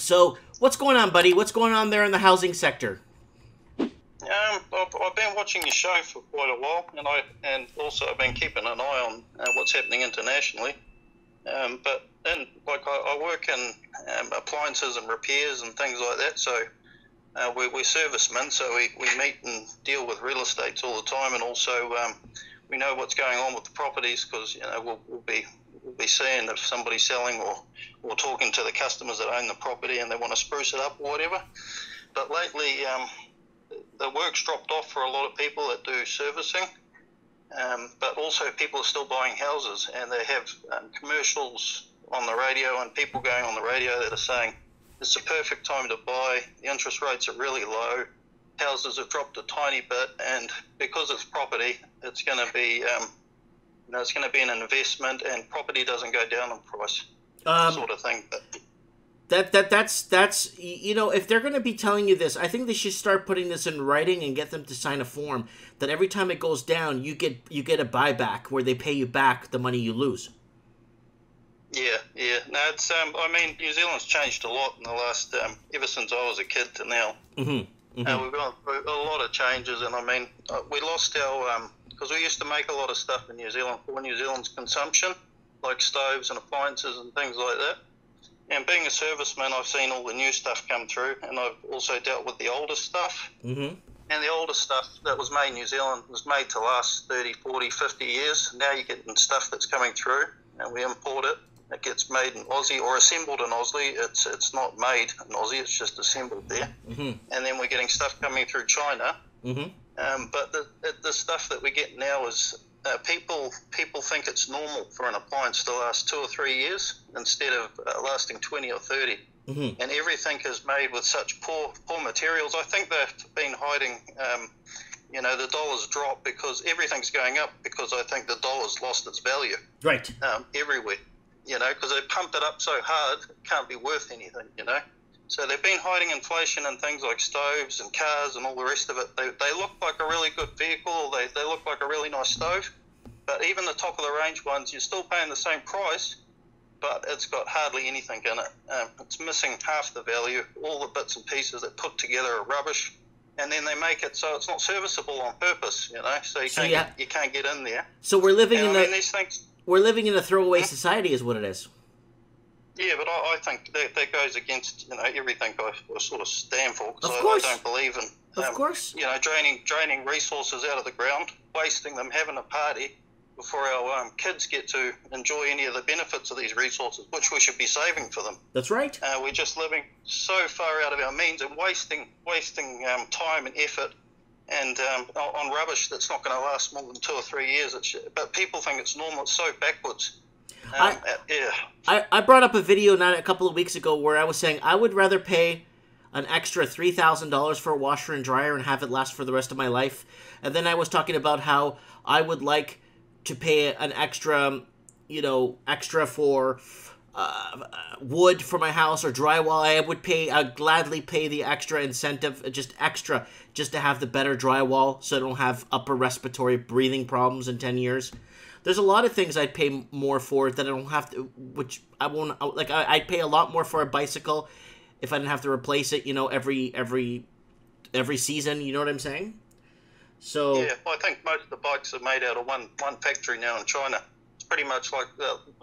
So, what's going on, buddy? What's going on there in the housing sector? I've been watching your show for quite a while, and also I've been keeping an eye on what's happening internationally. I work in appliances and repairs and things like that. So we're servicemen, so we meet and deal with real estates all the time, and also we know what's going on with the properties because we'll be seeing if somebody's selling or talking to the customers that own the property and they want to spruce it up or whatever. But lately, the work's dropped off for a lot of people that do servicing, but also people are still buying houses, and they have commercials on the radio and people going on the radio that are saying it's the perfect time to buy, the interest rates are really low, houses have dropped a tiny bit, and because it's property, it's going to be it's going to be an investment, and property doesn't go down in price, sort of thing. But That's if they're going to be telling you this, I think they should start putting this in writing and get them to sign a form that every time it goes down, you get a buyback where they pay you back the money you lose. Yeah. No, it's New Zealand's changed a lot in the last ever since I was a kid to now. We've gone through a lot of changes, and we lost our because we used to make a lot of stuff in New Zealand for New Zealand's consumption, like stoves and appliances and things like that. And being a serviceman, I've seen all the new stuff come through, and I've also dealt with the older stuff. Mm-hmm. And the older stuff that was made in New Zealand was made to last 30, 40, 50 years. Now you're getting stuff that's coming through, and we import it. It gets made in Aussie or assembled in Aussie. It's not made in Aussie, it's just assembled there. Mm-hmm. And then we're getting stuff coming through China. Mm-hmm. But the stuff that we get now is people think it's normal for an appliance to last 2 or 3 years instead of lasting 20 or 30. Mm-hmm. And everything is made with such poor materials. I think they've been hiding, the dollar's dropped because everything's going up because I think the dollar's lost its value. Right. Everywhere, because they pumped it up so hard, it can't be worth anything, So they've been hiding inflation in things like stoves and cars and all the rest of it. They look like a really good vehicle, or they look like a really nice stove, but even the top of the range ones, you're still paying the same price, but it's got hardly anything in it. It's missing half the value. All the bits and pieces that put together are rubbish, and then they make it so it's not serviceable on purpose, so you can't get in there. So we're living these things. We're living in a throwaway society, is what it is. Yeah, but I think that goes against everything I sort of stand for, because I don't believe in of course draining resources out of the ground, wasting them, having a party before our kids get to enjoy any of the benefits of these resources, which we should be saving for them. That's right. We're just living so far out of our means and wasting time and effort and on rubbish that's not going to last more than 2 or 3 years. But people think it's normal. It's so backwards. I brought up a video a couple of weeks ago where I was saying I would rather pay an extra $3,000 for a washer and dryer and have it last for the rest of my life. And then I was talking about how I would like to pay an extra for wood for my house or drywall. I'd gladly pay the extra incentive, just to have the better drywall so I don't have upper respiratory breathing problems in 10 years. There's a lot of things I'd pay more for that I don't have to, which I won't, like I'd pay a lot more for a bicycle if I didn't have to replace it, every season, you know what I'm saying? So yeah, I think most of the bikes are made out of one factory now in China. It's pretty much like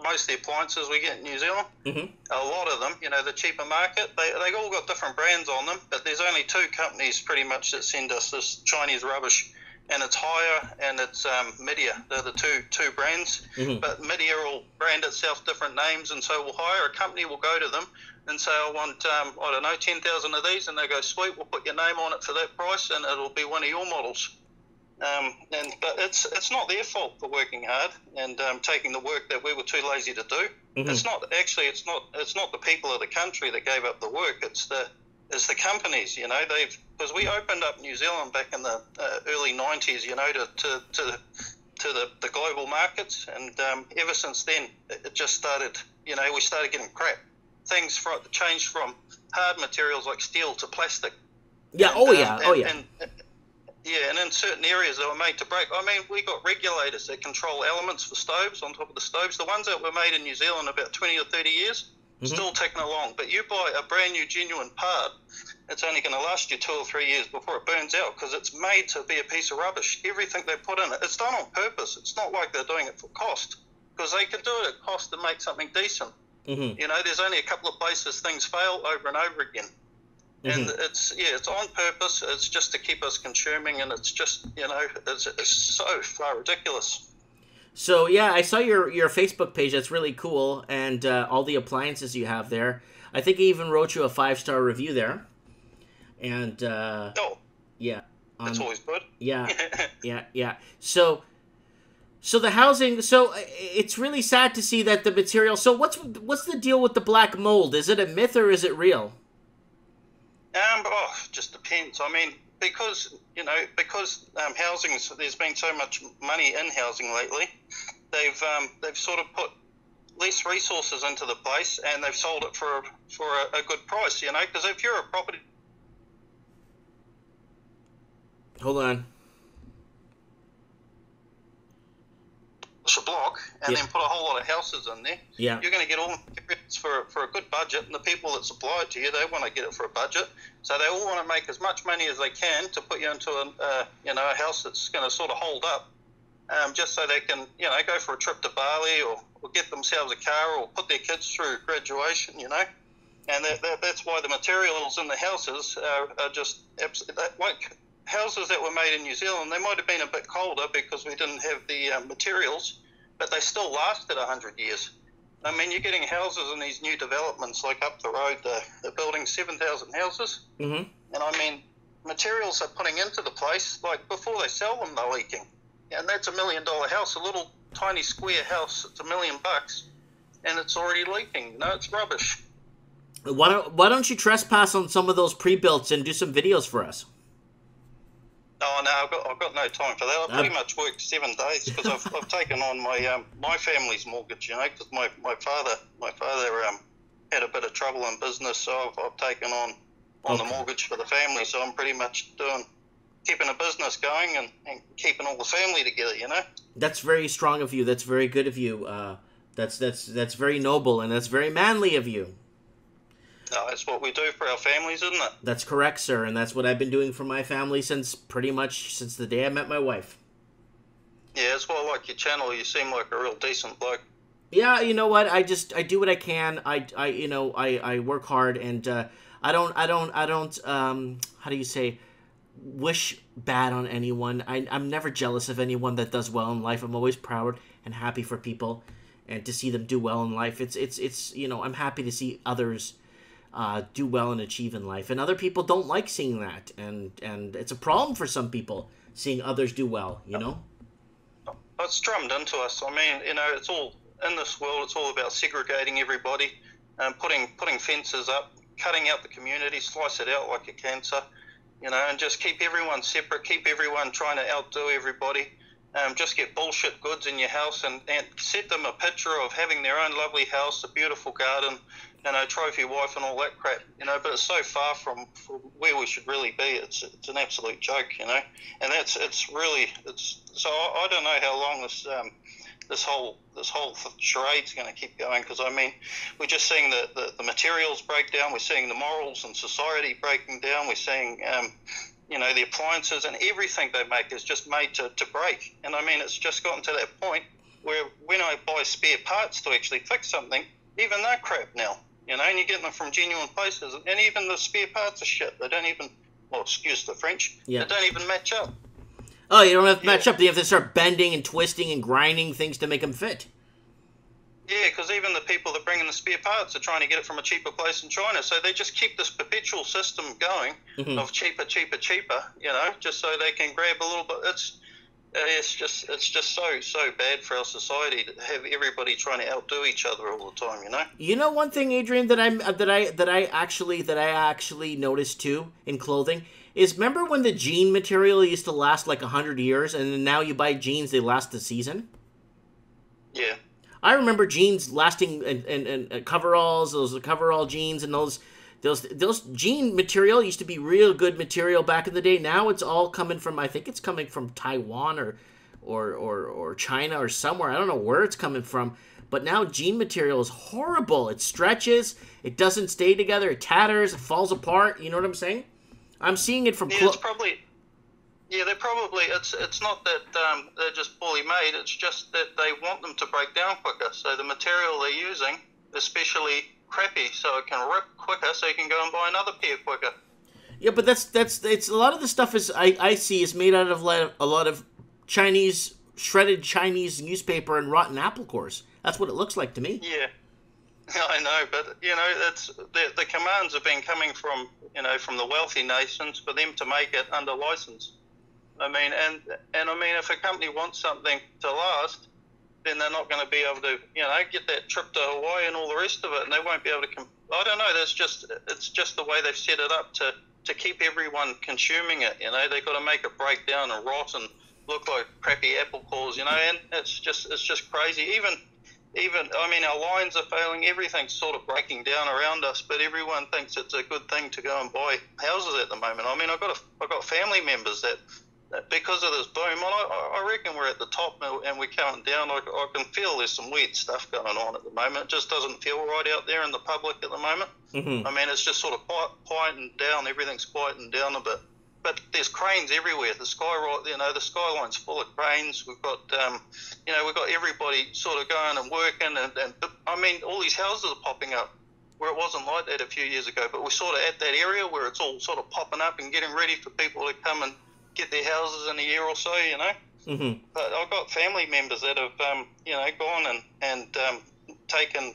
most of the appliances we get in New Zealand. Mm-hmm. A lot of them, the cheaper market, they all got different brands on them, but there's only 2 companies pretty much that send us this Chinese rubbish. And it's Haier and it's Midea. They're the two brands. Mm-hmm. But Midea will brand itself different names, and so a company will go to them and say, I want, 10,000 of these, and they go, sweet, we'll put your name on it for that price, and it'll be one of your models. But it's not their fault for working hard and taking the work that we were too lazy to do. Mm-hmm. It's not the people of the country that gave up the work. It's the companies, because we opened up New Zealand back in the early 90s, to the global markets, and ever since then it just started, we started getting crap. Things changed from hard materials like steel to plastic. Yeah, and in certain areas they were made to break. We got regulators that control elements for stoves on top of the stoves. The ones that were made in New Zealand about 20 or 30 years, still ticking along. But you buy a brand new, genuine part, it's only going to last you 2 or 3 years before it burns out because it's made to be a piece of rubbish. Everything they put in it, it's done on purpose. It's not like they're doing it for cost, because they can do it at cost and make something decent. You know, there's only a couple of places things fail over and over again. And it's on purpose. It's just to keep us consuming, and it's just, you know, it's so far ridiculous. So yeah, I saw your Facebook page. That's really cool, and all the appliances you have there. I think I even wrote you a 5-star review there. And yeah, that's always good. Yeah, yeah. So the housing. So it's really sad to see that the material. So what's the deal with the black mold? Is it a myth or is it real? Just depends. I mean, because housing, there's been so much money in housing lately, they've sort of put less resources into the place, and they've sold it for a good price. You know, because if you're a property, hold on, a block and then put a whole lot of houses in there, you're going to get all materials for a good budget, and the people that supply it to you, they want to get it for a budget, so they all want to make as much money as they can to put you into a house that's going to sort of hold up, just so they can, you know, go for a trip to Bali or get themselves a car or put their kids through graduation, you know. And that's why the materials in the houses are just like houses that were made in New Zealand. They might have been a bit colder because we didn't have the materials, but they still lasted 100 years. I mean, you're getting houses in these new developments, like up the road, they're building 7,000 houses. And I mean, materials they're putting into the place, like before they sell them, they're leaking. And that's $1 million house, a little tiny square house, it's $1 million, and it's already leaking. No, it's rubbish. Why don't you trespass on some of those pre-builts and do some videos for us? Oh no, I've got no time for that. I pretty much work 7 days because I've taken on my family's mortgage, you know, because my father had a bit of trouble in business, so I've taken on the mortgage for the family. So I'm pretty much keeping a business going and keeping all the family together, you know. That's very strong of you. That's very good of you. That's very noble, and that's very manly of you. No, that's what we do for our families, isn't it? That's correct, sir, and that's what I've been doing for my family since the day I met my wife. Yeah, that's why I like your channel. You seem like a real decent bloke. Yeah, you know what? I do what I can. I work hard, and I don't how do you say, wish bad on anyone. I'm never jealous of anyone that does well in life. I'm always proud and happy for people, and to see them do well in life. It's you know, I'm happy to see others do well and achieve in life, and other people don't like seeing that, and it's a problem for some people seeing others do well, you know. It's drummed into us. I mean, you know, it's all in this world. It's all about segregating everybody, putting fences up, cutting out the community, slice it out like a cancer, you know, and just keep everyone separate, keep everyone trying to outdo everybody. Just get bullshit goods in your house and set them a picture of having their own lovely house, a beautiful garden, you know, trophy wife and all that crap, you know, but it's so far from where we should really be. It's an absolute joke, you know, and so I don't know how long this whole charade's going to keep going, because I mean, we're just seeing the materials break down, we're seeing the morals and society breaking down, we're seeing you know, the appliances and everything they make is just made to break. And I mean, it's just gotten to that point where when I buy spare parts to actually fix something, even they're crap now, you know, and you're getting them from genuine places, and even the spare parts are shit. They don't even, well, excuse the French, they don't even match up. Oh, you don't have to match up. You have to start bending and twisting and grinding things to make them fit. Yeah, because even the people that bring in the spare parts are trying to get it from a cheaper place in China. So they just keep this perpetual system going of cheaper, you know, just so they can grab a little bit. It's just so bad for our society to have everybody trying to outdo each other all the time, you know. You know, one thing, Adrian, that I actually noticed too in clothing is, remember when the jean material used to last like 100 years, and then now you buy jeans, they last a season? Yeah. I remember jeans lasting, and coveralls, those coverall jeans, and those jean material used to be real good material back in the day. Now it's all coming from, I think it's coming from Taiwan or China or somewhere. I don't know where it's coming from, But now jean material is horrible. It stretches, it doesn't stay together, it tatters, it falls apart. You know what I'm saying? I'm seeing it from it's probably. Yeah, it's not that they're just poorly made, it's just that they want them to break down quicker. So the material they're using, especially crappy, so it can rip quicker, so you can go and buy another pair quicker. Yeah, but it's a lot of the stuff I see is made out of a lot of shredded Chinese newspaper and rotten apple cores. That's what it looks like to me. Yeah, I know, but it's the commands have been coming from from the wealthy nations for them to make it under license. I mean, and I mean, if a company wants something to last, then they're not going to be able to, get that trip to Hawaii and all the rest of it, and they won't be able to. I don't know. It's just the way they've set it up to keep everyone consuming it. They've got to make it break down and rot and look like crappy apple cores. And it's just crazy. Even I mean, our lines are failing. Everything's sort of breaking down around us, but everyone thinks it's a good thing to go and buy houses at the moment. I mean, I've got family members that because of this boom, and I reckon we're at the top and we're counting down. I can feel there's some weird stuff going on at the moment. It just doesn't feel right out there in the public at the moment. Mm-hmm. I mean, it's just sort of quieting down. Everything's quieting down a bit. But there's cranes everywhere. The skyline's full of cranes. We've got, we've got everybody sort of going and working. And I mean, all these houses are popping up where it wasn't like that a few years ago. But we're sort of at that area where it's all sort of popping up and getting ready for people to come and get their houses in a year or so, Mm-hmm. But I've got family members that have, gone and taken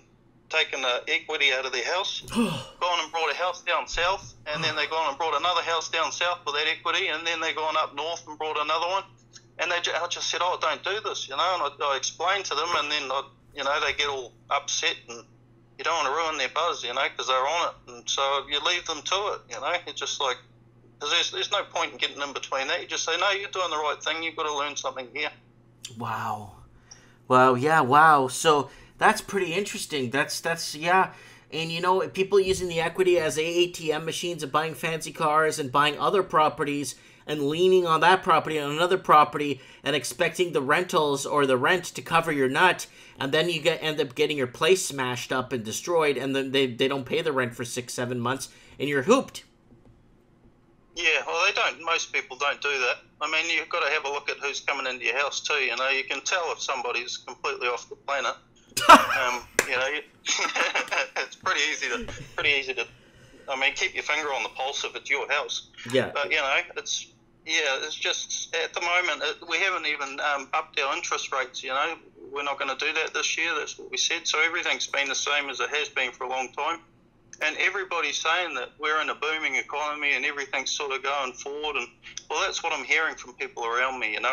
equity out of their house, gone and brought a house down south, and then they gone and brought another house down south with that equity, and then they gone up north and brought another one. And I just said, don't do this, and I explained to them, and then, they get all upset, and you don't want to ruin their buzz, because they're on it. And so you leave them to it, It's just like, because there's no point in getting in between that. You just say, no, you're doing the right thing. You've got to learn something here. Wow. Well, yeah, wow. So that's pretty interesting. That's yeah. And, people using the equity as ATM machines and buying fancy cars and buying other properties and leaning on that property on another property and expecting the rentals or the rent to cover your nut. And then you end up getting your place smashed up and destroyed. And then they don't pay the rent for 6-7 months and you're hooped. Yeah, well, they don't. Most people don't do that. I mean, you've got to have a look at who's coming into your house too. You can tell if somebody's completely off the planet. It's pretty easy to. I mean, keep your finger on the pulse if it's your house. Yeah. But it's just at the moment we haven't even upped our interest rates. We're not going to do that this year. That's what we said. So everything's been the same as it has been for a long time. And everybody's saying that we're in a booming economy and everything's sort of going forward. And, well, that's what I'm hearing from people around me, and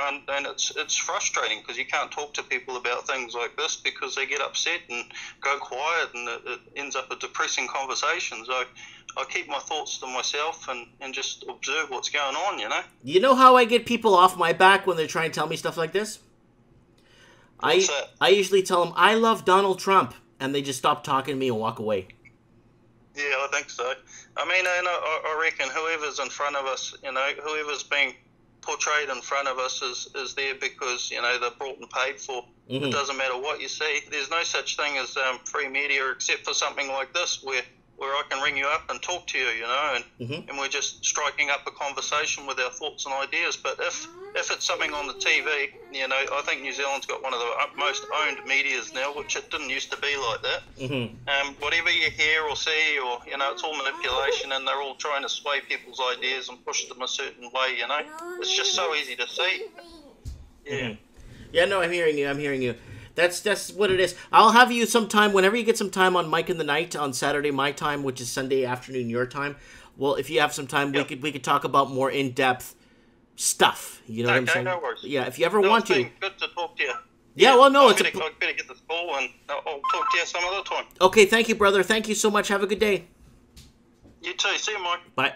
it's frustrating because you can't talk to people about things like this because they get upset and go quiet and it ends up a depressing conversation. So I keep my thoughts to myself and just observe what's going on, You know how I get people off my back when they're trying to tell me stuff like this? What's that? I usually tell them, I love Donald Trump, and they just stop talking to me and walk away. Yeah, I think so. I mean, I reckon whoever's in front of us, whoever's being portrayed in front of us is there because, they're brought and paid for. Mm-hmm. It doesn't matter what you see. There's no such thing as free media except for something like this where I can ring you up and talk to you, mm-hmm. and we're just striking up a conversation with our thoughts and ideas. But if it's something on the TV, I think New Zealand's got one of the most owned medias now, which it didn't used to be like that. Mm-hmm. Whatever you hear or see, or it's all manipulation, and they're all trying to sway people's ideas and push them a certain way. It's just so easy to see. Yeah. Mm-hmm. Yeah, no, I'm hearing you. That's what it is. I'll have you sometime, whenever you get some time on Mike in the Night on Saturday my time, which is Sunday afternoon your time. Well, if you have some time, yep. we could talk about more in-depth stuff. You know what I'm saying? No worries. Yeah, if you ever want to. Good to talk to you. Yeah, well, no, I better get this call and I'll talk to you some other time. Okay, thank you, brother. Thank you so much. Have a good day. You too. See you, Mike. Bye.